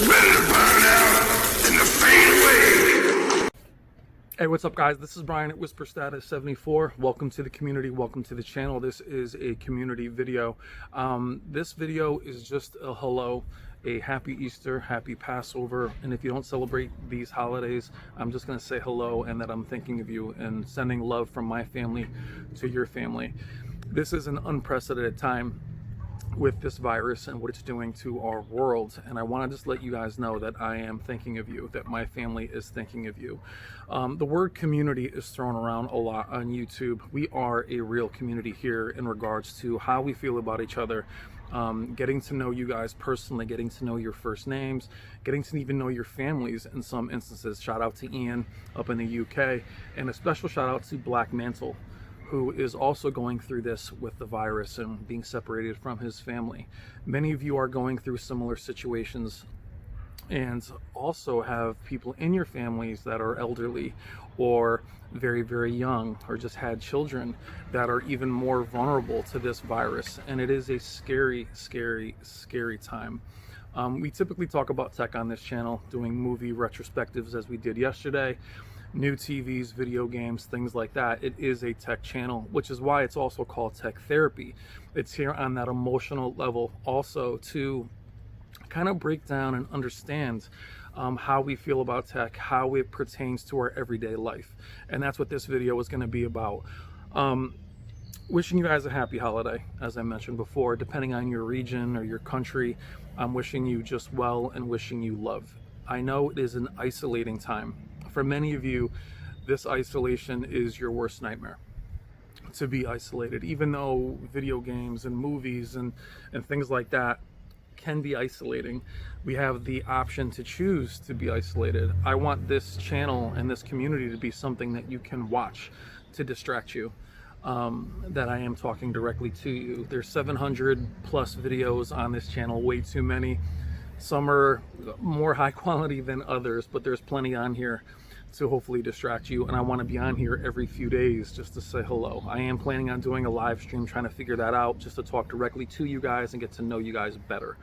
ready to burn out in the fade away. Hey, what's up guys? This is Brian at Whisper Status 74. Welcome to the community, welcome to the channel. This is a community video. This video is just a hello, a happy Easter, happy Passover, and if you don't celebrate these holidays, I'm just gonna say hello and that I'm thinking of you and sending love from my family to your family. This is an unprecedented time with this virus and what it's doing to our world, and I want to just let you guys know that I am thinking of you, that my family is thinking of you. The word community is thrown around a lot on YouTube. We are a real community here in regards to how we feel about each other, getting to know you guys personally, getting to know your first names, getting to even know your families in some instances. Shout out to Ian up in the UK, and a special shout out to Black Mantle, who is also going through this with the virus and being separated from his family. Many of you are going through similar situations and also have people in your families that are elderly or very, very young or just had children that are even more vulnerable to this virus. And it is a scary, scary, scary time. We typically talk about tech on this channel, doing movie retrospectives as we did yesterday, new TVs, video games, things like that. It is a tech channel, which is why it's also called Tech Therapy. It's here on that emotional level also to kind of break down and understand how we feel about tech, how it pertains to our everyday life. And that's what this video is going to be about. Wishing you guys a happy holiday, as I mentioned before. Depending on your region or your country, I'm wishing you just well and wishing you love. I know it is an isolating time. For many of you, this isolation is your worst nightmare, to be isolated. Even though video games and movies and things like that can be isolating, we have the option to choose to be isolated. I want this channel and this community to be something that you can watch to distract you, that I am talking directly to you. There's 700 plus videos on this channel, way too many. Some are more high quality than others, but there's plenty on here to hopefully distract you. And I want to be on here every few days just to say hello. I am planning on doing a live stream, trying to figure that out, just to talk directly to you guys and get to know you guys better.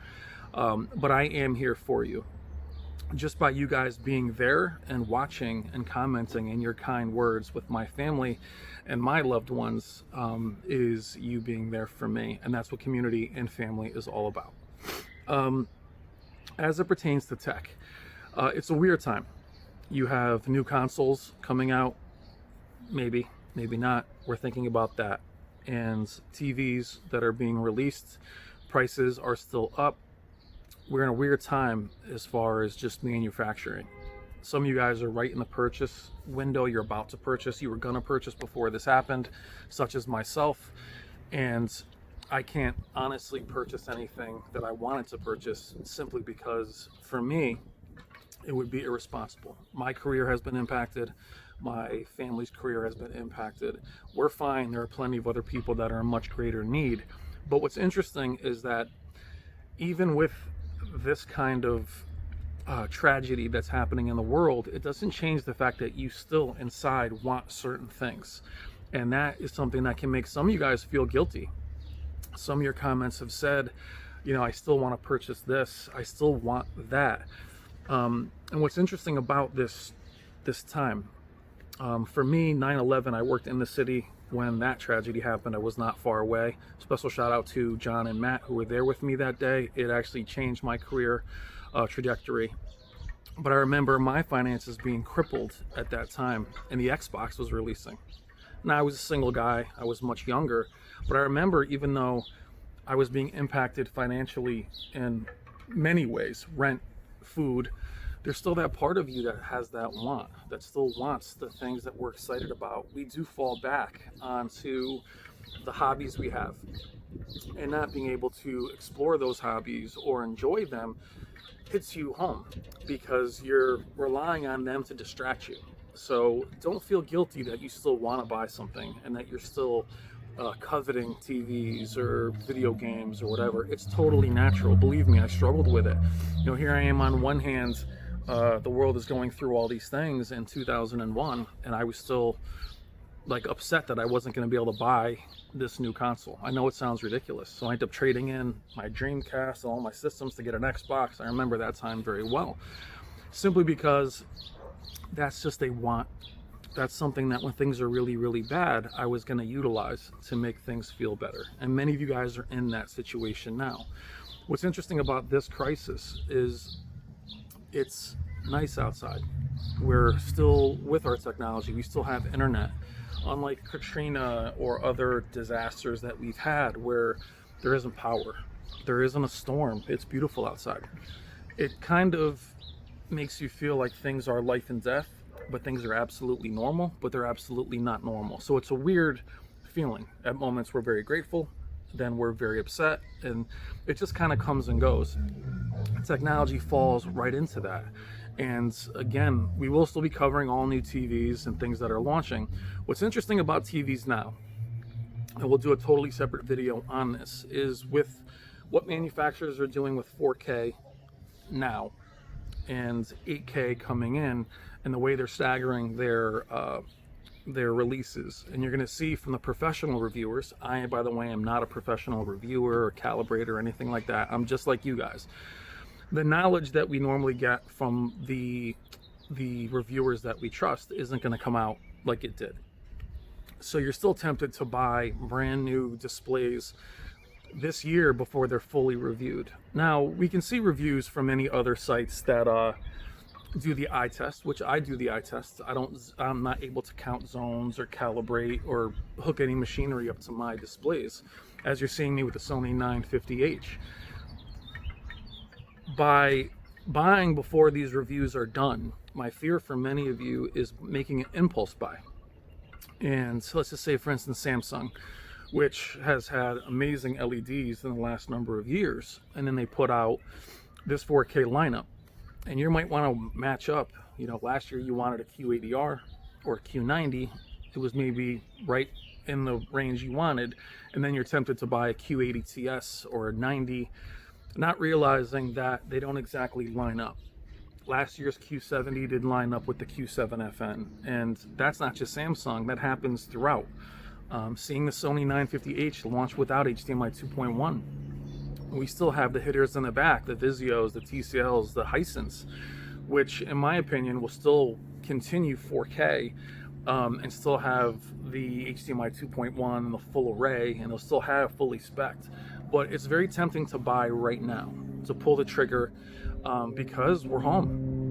But I am here for you. Just by you guys being there and watching and commenting in your kind words with my family and my loved ones, is you being there for me. And that's what community and family is all about. As it pertains to tech, it's a weird time. You have new consoles coming out, maybe not. We're thinking about that. And TVs that are being released, prices are still up. We're in a weird time as far as just manufacturing. Some of you guys are right in the purchase window. You're about to purchase. You were gonna purchase before this happened, such as myself. And I can't honestly purchase anything that I wanted to purchase simply because, for me, it would be irresponsible. My career has been impacted. My family's career has been impacted. We're fine. There are plenty of other people that are in much greater need. But what's interesting is that even with this kind of tragedy that's happening in the world, it doesn't change the fact that you still inside want certain things. And that is something that can make some of you guys feel guilty. Some of your comments have said, you know, I still want to purchase this, I still want that. And what's interesting about this time, for me, 9/11, I worked in the city when that tragedy happened. I was not far away. Special shout out to John and Matt who were there with me that day. It actually changed my career trajectory. But I remember my finances being crippled at that time, and the Xbox was releasing. Now, I was a single guy, I was much younger, but I remember, even though I was being impacted financially in many ways, rent, food, there's still that part of you that has that want, that still wants the things that we're excited about. We do fall back onto the hobbies we have, and not being able to explore those hobbies or enjoy them hits you home because you're relying on them to distract you. So don't feel guilty that you still want to buy something and that you're still coveting TVs or video games or whatever. It's totally natural. Believe me, I struggled with it. You know, here I am on one hand, the world is going through all these things in 2001, and I was still like upset that I wasn't going to be able to buy this new console. I know it sounds ridiculous. So I ended up trading in my Dreamcast and all my systems to get an Xbox. I remember that time very well. Simply because that's just a want. That's something that when things are really, really bad, I was going to utilize to make things feel better. And many of you guys are in that situation now. What's interesting about this crisis is it's nice outside. We're still with our technology. We still have internet. Unlike Katrina or other disasters that we've had where there isn't power, there isn't a storm, it's beautiful outside. It kind of makes you feel like things are life and death, but things are absolutely normal, but they're absolutely not normal. So it's a weird feeling. At moments we're very grateful, then we're very upset, and it just kind of comes and goes. Technology falls right into that. And again, we will still be covering all new TVs and things that are launching. What's interesting about TVs now, and we'll do a totally separate video on this, is with what manufacturers are doing with 4K now and 8K coming in, and the way they're staggering their releases. And you're going to see from the professional reviewers, I, by the way, am not a professional reviewer or calibrator or anything like that. I'm just like you guys. The knowledge that we normally get from the reviewers that we trust isn't going to come out like it did. So you're still tempted to buy brand new displays this year before they're fully reviewed. Now, we can see reviews from any other sites that do the eye test, which I do the eye test. I'm not able to count zones or calibrate or hook any machinery up to my displays, as you're seeing me with the Sony 950H. By buying before these reviews are done, my fear for many of you is making an impulse buy. And so let's just say, for instance, Samsung, which has had amazing LEDs in the last number of years, and then they put out this 4K lineup. And you might want to match up. You know, last year you wanted a Q80R or a Q90. It was maybe right in the range you wanted, and then you're tempted to buy a Q80TS or a 90, not realizing that they don't exactly line up. Last year's Q70 didn't line up with the Q7FN, and that's not just Samsung, that happens throughout. Seeing the Sony 950H launch without HDMI 2.1, we still have the hitters in the back, the Vizios, the TCLs, the Hisense, which in my opinion will still continue 4K and still have the HDMI 2.1 and the full array, and they'll still have fully spec'd. But it's very tempting to buy right now, to pull the trigger, because we're home.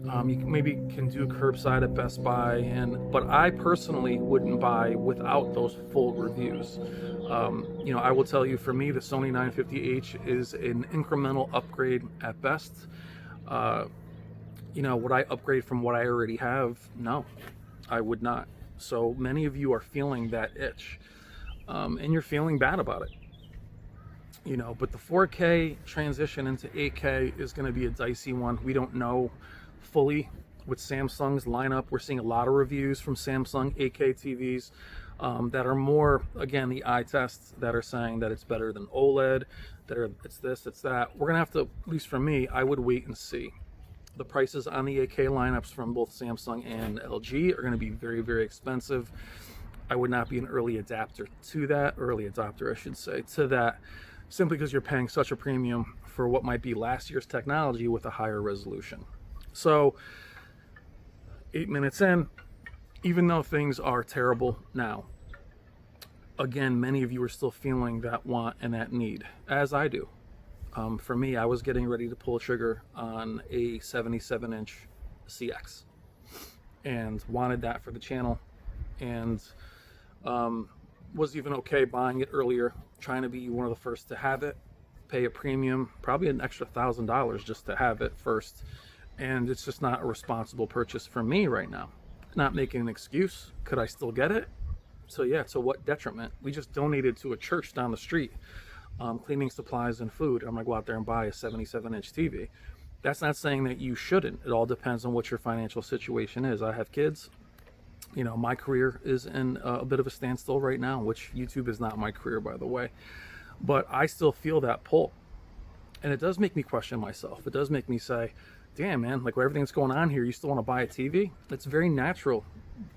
You maybe can do curbside at Best Buy, but I personally wouldn't buy without those full reviews. You know, I will tell you, for me, the Sony 950H is an incremental upgrade at best. You know, would I upgrade from what I already have? No, I would not. So many of you are feeling that itch, and you're feeling bad about it. You know, but the 4K transition into 8K is going to be a dicey one. We don't know fully with Samsung's lineup. We're seeing a lot of reviews from Samsung 8K TVs that are more, again, the eye tests that are saying that it's better than OLED, it's this, it's that. We're going to have to, at least for me, I would wait and see. The prices on the 8K lineups from both Samsung and LG are going to be very, very expensive. I would not be an early adopter, I should say, to that, simply because you're paying such a premium for what might be last year's technology with a higher resolution. So 8 minutes in, even though things are terrible now, again, many of you are still feeling that want and that need, as I do. For me, I was getting ready to pull a trigger on a 77-inch CX and wanted that for the channel, and was even okay buying it earlier, trying to be one of the first to have it, pay a premium, probably an extra $1,000 just to have it first. And it's just not a responsible purchase for me right now. Not making an excuse. Could I still get it? So yeah, to what detriment? We just donated to a church down the street, cleaning supplies and food. I'm gonna go out there and buy a 77-inch TV. That's not saying that you shouldn't. It all depends on what your financial situation is. I have kids. You know, my career is in a bit of a standstill right now, which YouTube is not my career, by the way. But I still feel that pull. And it does make me question myself. It does make me say, damn, man, like, with everything that's going on here, you still want to buy a TV? It's very natural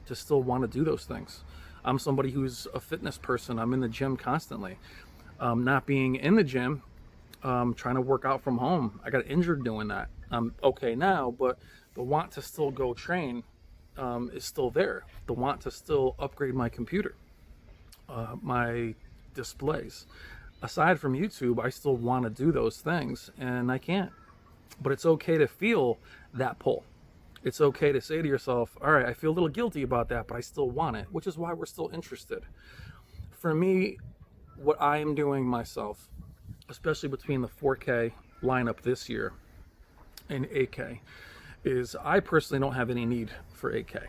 to still want to do those things. I'm somebody who's a fitness person. I'm in the gym constantly. Not being in the gym, trying to work out from home. I got injured doing that. I'm okay now, but the want to still go train is still there. The want to still upgrade my computer, my displays. Aside from YouTube, I still want to do those things and I can't. But it's okay to feel that pull. It's okay to say to yourself, all right, I feel a little guilty about that, but I still want it, which is why we're still interested. For me, what I am doing myself, especially between the 4K lineup this year and 8K, is I personally don't have any need for 8K.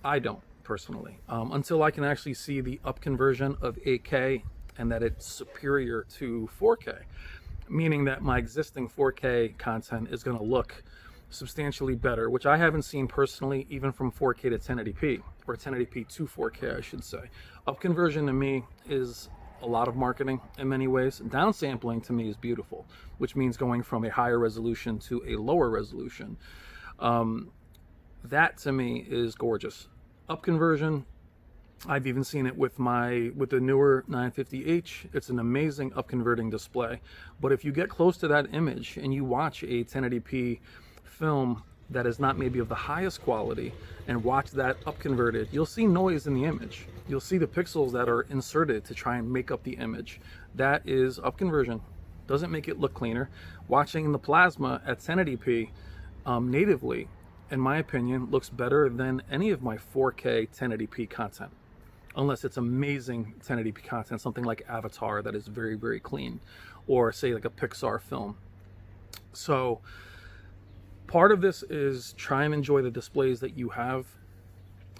I don't personally, until I can actually see the up conversion of 8K and that it's superior to 4K, meaning that my existing 4K content is going to look substantially better, which I haven't seen personally, even from 4K to 1080p, or 1080p to 4K, I should say. Up conversion to me is a lot of marketing in many ways. Downsampling to me is beautiful, which means going from a higher resolution to a lower resolution. That to me is gorgeous. Up conversion, I've even seen it with the newer 950H. It's an amazing up converting display. But if you get close to that image and you watch a 1080p film that is not maybe of the highest quality and watch that up converted, you'll see noise in the image. You'll see the pixels that are inserted to try and make up the image. That is up conversion. Doesn't make it look cleaner. Watching the plasma at 1080p natively, in my opinion, looks better than any of my 4K 1080p content. Unless it's amazing 1080p content, something like Avatar that is very, very clean, or say like a Pixar film. So part of this is try and enjoy the displays that you have.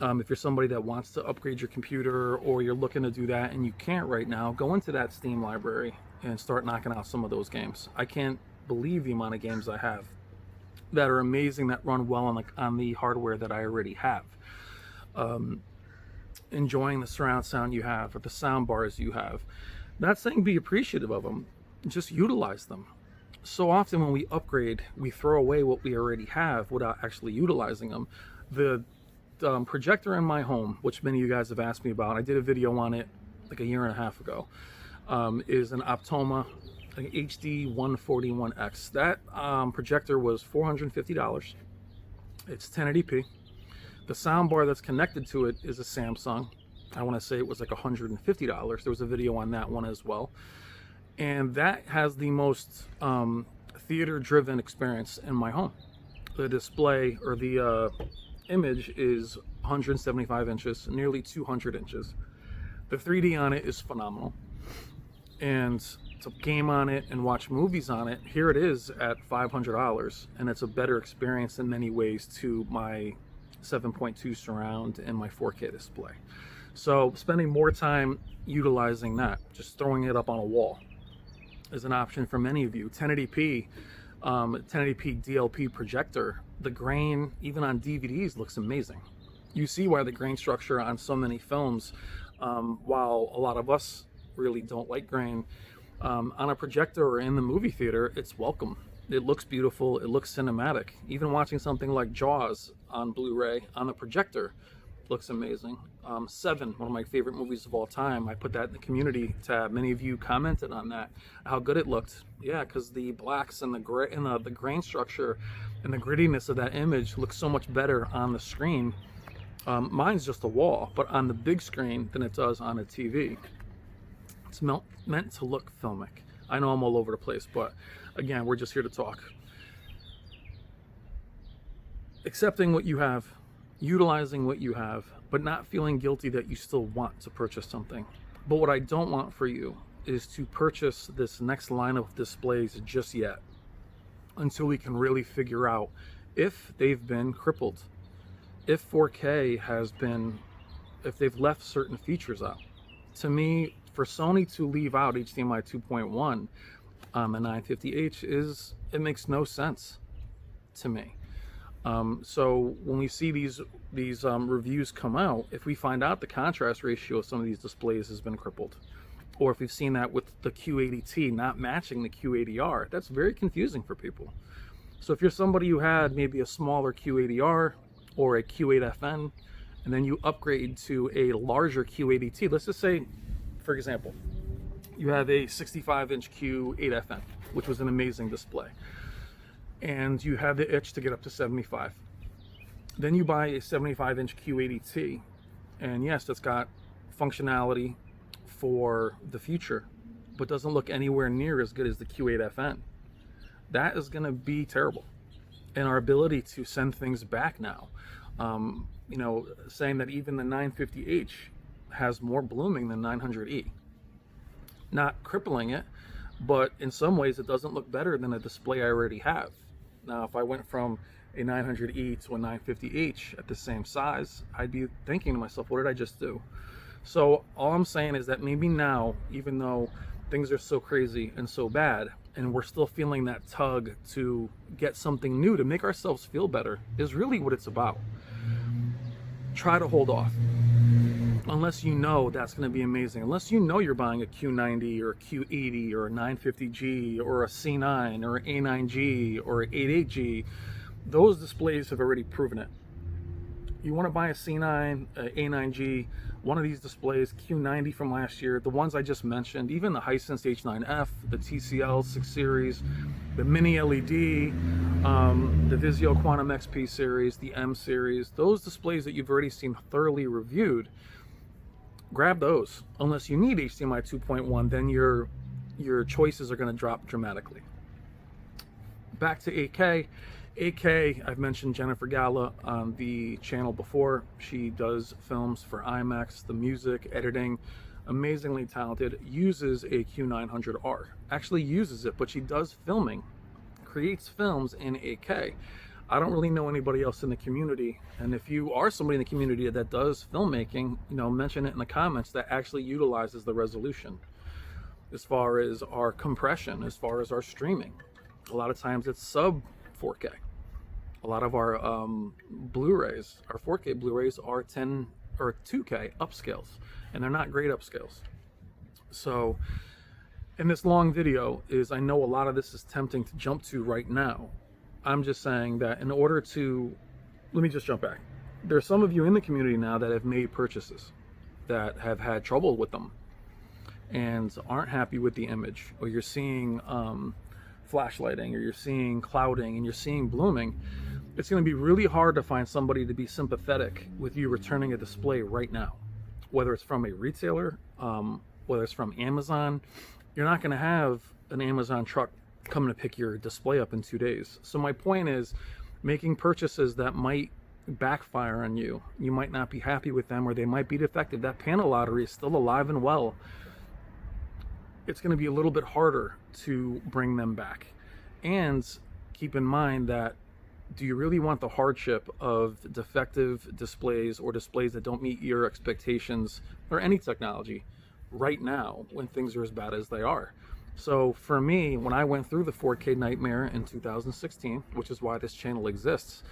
If you're somebody that wants to upgrade your computer, or you're looking to do that and you can't right now, go into that Steam library and start knocking out some of those games. I can't believe the amount of games I have that are amazing, that run well on the hardware that I already have. Enjoying the surround sound you have, or the sound bars you have. Not saying be appreciative of them, just utilize them. So often when we upgrade, we throw away what we already have without actually utilizing them. The projector in my home, which many of you guys have asked me about, I did a video on it like a year and a half ago, is an Optoma, an HD 141X. That projector was $450. It's 1080p. The soundbar that's connected to it is a Samsung. I want to say it was like $150. There was a video on that one as well. And that has the most theater-driven experience in my home. The display, or the image, is 175 inches, nearly 200 inches. The 3D on it is phenomenal. And to game on it and watch movies on it, here it is at $500. And it's a better experience in many ways to my 7.2 surround and my 4K display. So spending more time utilizing that, just throwing it up on a wall, is an option for many of you. 1080p DLP projector, the grain even on DVDs looks amazing. You see why the grain structure on so many films, while a lot of us really don't like grain, on a projector or in the movie theater, it's welcome. It looks beautiful, it looks cinematic. Even watching something like Jaws on Blu-ray on the projector looks amazing. Seven, one of my favorite movies of all time. I put that in the community tab. Many of you commented on that, how good it looked. Yeah, because the blacks and the gray and the grain structure and the grittiness of that image looks so much better on the screen. Mine's just a wall, but on the big screen than it does on a TV. It's meant to look filmic. I know I'm all over the place, but again, we're just here to talk. Accepting what you have, utilizing what you have, but not feeling guilty that you still want to purchase something. But what I don't want for you is to purchase this next line of displays just yet, until we can really figure out if they've been crippled, if 4K has been, if they've left certain features out. To me, for Sony to leave out HDMI 2.1 on the 950H it makes no sense to me. So when we see these reviews come out, if we find out the contrast ratio of some of these displays has been crippled, or if we've seen that with the Q80T not matching the Q80R, that's very confusing for people. So if you're somebody who had maybe a smaller Q80R or a Q8FN and then you upgrade to a larger Q80T. Let's just say, for example, you have a 65-inch Q8FN, which was an amazing display, and you have the itch to get up to 75. Then you buy a 75-inch Q80T, and yes, it's got functionality for the future, but doesn't look anywhere near as good as the Q8FN. That is going to be terrible. And our ability to send things back now, you know, saying that even the 950H has more blooming than 900E. Not crippling it, but in some ways it doesn't look better than a display I already have. Now, if I went from a 900E to a 950H at the same size, I'd be thinking to myself, what did I just do? So all I'm saying is that maybe now, even though things are so crazy and so bad, and we're still feeling that tug to get something new to make ourselves feel better, is really what it's about. Try to hold off. Unless you know that's going to be amazing. Unless you know you're buying a Q90 or a Q80 or a 950G or a C9 or an A9G or an 88G. Those displays have already proven it. You want to buy a C9, a A9G, one of these displays, Q90 from last year, the ones I just mentioned, even the Hisense H9F, the TCL 6 Series, the Mini LED, the Vizio Quantum XP series, the M series, those displays that you've already seen thoroughly reviewed, grab those. Unless you need HDMI 2.1, then your choices are going to drop dramatically. Back to 8K. 8K, I've mentioned Jennifer Gala on the channel before. She does films for IMAX, the music, editing, amazingly talented, uses a Q900R. Actually uses it, but she does filming, creates films in 8K. I don't really know anybody else in the community, and if you are somebody in the community that does filmmaking, you know, mention it in the comments, that actually utilizes the resolution as far as our compression, as far as our streaming. A lot of times it's sub 4K. A lot of our Blu-rays, our 4K Blu-rays are 10 or 2K upscales, and they're not great upscales. So in this long video is, I know a lot of this is tempting to jump to right now. I'm just saying that in order to, let me just jump back. There are some of you in the community now that have made purchases that have had trouble with them and aren't happy with the image, or you're seeing flashlighting, or you're seeing clouding, and you're seeing blooming. It's going to be really hard to find somebody to be sympathetic with you returning a display right now, whether it's from a retailer, whether it's from Amazon. You're not going to have an Amazon truck coming to pick your display up in 2 days. So my point is, making purchases that might backfire on you. You might not be happy with them, or they might be defective. That panel lottery is still alive and well. It's going to be a little bit harder to bring them back. And keep in mind that, do you really want the hardship of defective displays or displays that don't meet your expectations, or any technology, right now when things are as bad as they are? So for me, when I went through the 4K nightmare in 2016, which is why this channel exists,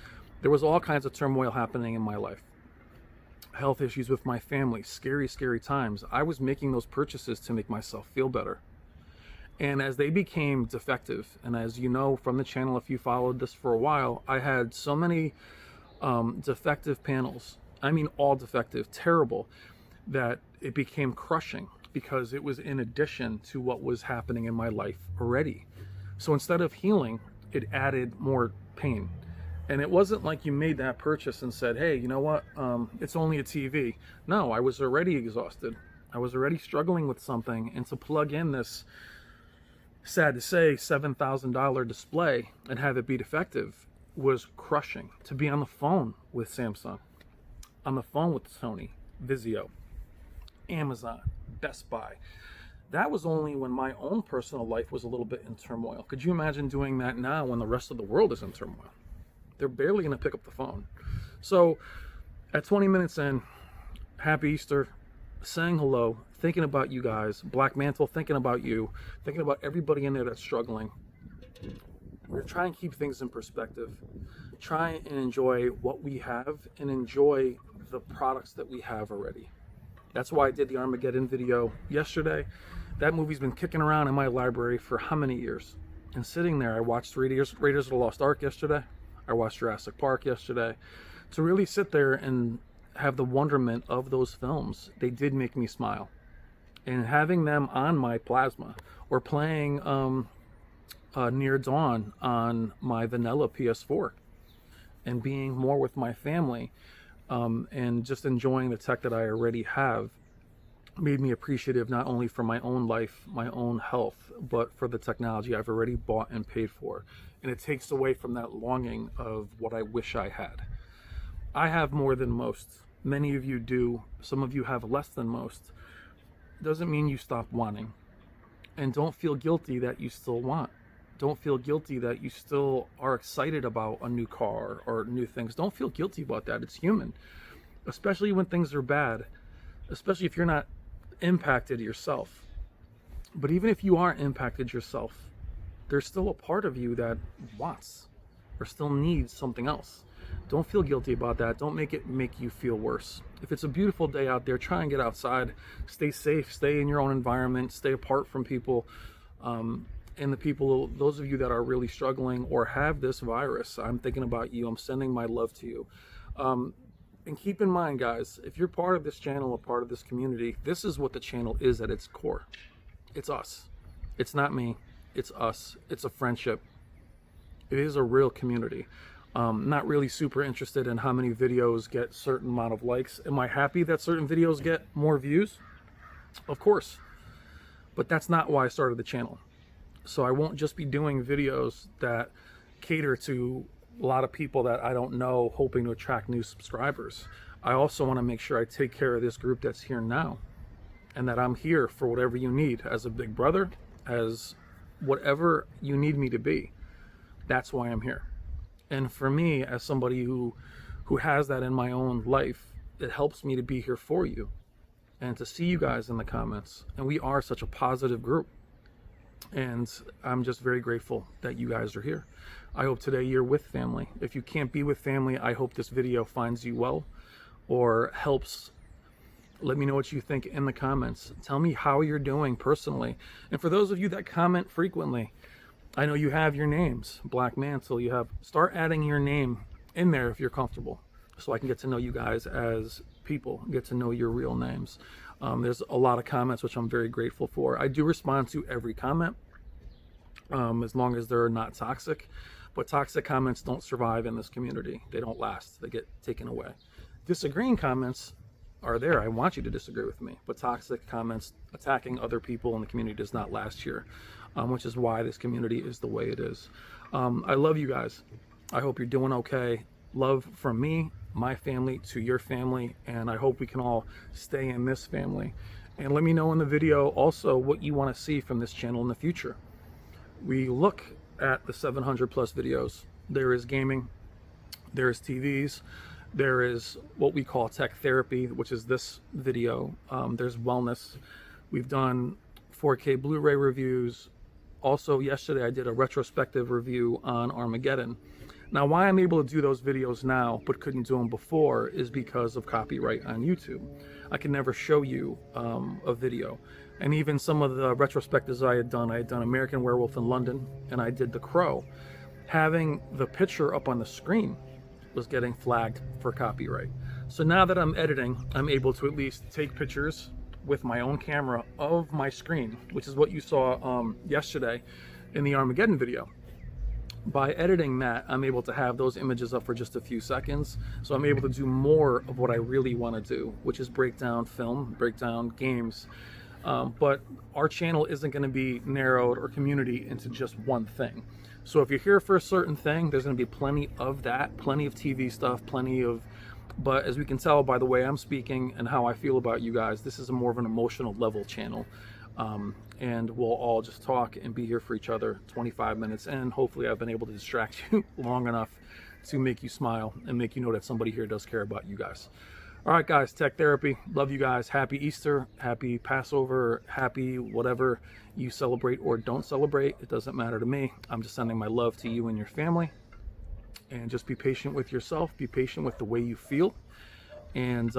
there was all kinds of turmoil happening in my life. Health issues with my family, scary, scary times. I was making those purchases to make myself feel better. And as they became defective, and as you know from the channel, if you followed this for a while, I had so many defective panels, I mean all defective, terrible, that it became crushing, because it was in addition to what was happening in my life already. So instead of healing, it added more pain. And it wasn't like you made that purchase and said, hey, you know what, it's only a TV. No, I was already exhausted. I was already struggling with something, and to plug in this, sad to say, $7,000 display and have it be defective was crushing. To be on the phone with Samsung, on the phone with Sony, Vizio, Amazon, Best Buy. That was only when my own personal life was a little bit in turmoil. Could you imagine doing that now when the rest of the world is in turmoil? They're barely going to pick up the phone. So at 20 minutes in, happy Easter, saying hello, thinking about you guys, Black Mantle, thinking about you, thinking about everybody in there that's struggling. We're trying to keep things in perspective. Try and enjoy what we have, and enjoy the products that we have already. That's why I did the Armageddon video yesterday. That movie's been kicking around in my library for how many years? And sitting there, I watched Raiders of the Lost Ark yesterday. I watched Jurassic Park yesterday. To really sit there and have the wonderment of those films. They did make me smile. And having them on my Plasma, or playing Near Dawn on my vanilla PS4, and being more with my family, and just enjoying the tech that I already have, made me appreciative not only for my own life, my own health, but for the technology I've already bought and paid for. And it takes away from that longing of what I wish I had. I have more than most. Many of you do. Some of you have less than most. Doesn't mean you stop wanting. And don't feel guilty that you still want. Don't feel guilty that you still are excited about a new car or new things. Don't feel guilty about that. It's human. Especially when things are bad. Especially if you're not impacted yourself. But even if you aren't impacted yourself, there's still a part of you that wants or still needs something else. Don't feel guilty about that. Don't make it make you feel worse. If it's a beautiful day out there, try and get outside. Stay safe. Stay in your own environment. Stay apart from people. And the people, those of you that are really struggling or have this virus, I'm thinking about you. I'm sending my love to you. And keep in mind, guys, if you're part of this channel, a part of this community, this is what the channel is at its core. It's us. It's not me. It's us. It's a friendship. It is a real community. Not really super interested in how many videos get certain amount of likes. Am I happy that certain videos get more views? Of course. But that's not why I started the channel. So I won't just be doing videos that cater to a lot of people that I don't know, hoping to attract new subscribers. I also want to make sure I take care of this group that's here now, and that I'm here for whatever you need, as a big brother, as whatever you need me to be. That's why I'm here. And for me, as somebody who has that in my own life, it helps me to be here for you and to see you guys in the comments. And we are such a positive group. And I'm just very grateful that you guys are here. I hope today you're with family. If you can't be with family, I hope this video finds you well or helps. Let me know what you think in the comments. Tell me how you're doing personally. And for those of you that comment frequently, I know you have your names, Black Mantle. Start adding your name in there if you're comfortable, so I can get to know you guys as people, get to know your real names. There's a lot of comments, which I'm very grateful for. I do respond to every comment, as long as they're not toxic. But toxic comments don't survive in this community. They don't last. They get taken away. Disagreeing comments are there. I want you to disagree with me. But toxic comments attacking other people in the community does not last here, which is why this community is the way it is. I love you guys. I hope you're doing okay. Love from me, my family, to your family, and I hope we can all stay in this family. And let me know in the video also what you want to see from this channel in the future. We look at the 700 plus videos. There is gaming, there is TVs, there is what we call tech therapy, which is this video. There's wellness. We've done 4K Blu-ray reviews. Also, yesterday I did a retrospective review on Armageddon. Now, why I'm able to do those videos now but couldn't do them before is because of copyright on YouTube. I can never show you a video. And even some of the retrospectives I had done American Werewolf in London, and I did The Crow. Having the picture up on the screen was getting flagged for copyright. So now that I'm editing, I'm able to at least take pictures with my own camera of my screen, which is what you saw yesterday in the Armageddon video. By editing that, I'm able to have those images up for just a few seconds. So I'm able to do more of what I really want to do, which is break down film, break down games. But our channel isn't going to be narrowed or community into just one thing. So if you're here for a certain thing, there's going to be plenty of that, plenty of TV stuff, plenty of... But as we can tell by the way I'm speaking and how I feel about you guys, this is a more of an emotional level channel. And we'll all just talk and be here for each other 25 minutes. And hopefully I've been able to distract you long enough to make you smile and make you know that somebody here does care about you guys. All right, guys, Tech Therapy. Love you guys. Happy Easter, happy Passover, happy whatever you celebrate or don't celebrate. It doesn't matter to me. I'm just sending my love to you and your family. And just be patient with yourself. Be patient with the way you feel. And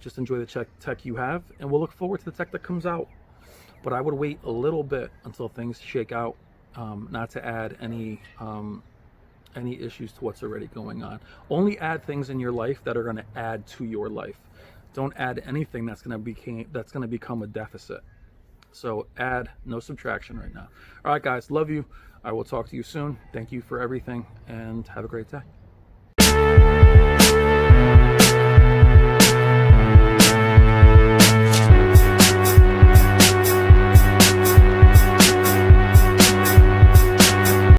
just enjoy the tech you have. And we'll look forward to the tech that comes out. But I would wait a little bit until things shake out. Not to add any any issues to what's already going on. Only add things in your life that are going to add to your life. Don't add anything that's going to become a deficit. So add, no subtraction right now. All right, guys, love you. I will talk to you soon. Thank you for everything, and have a great day.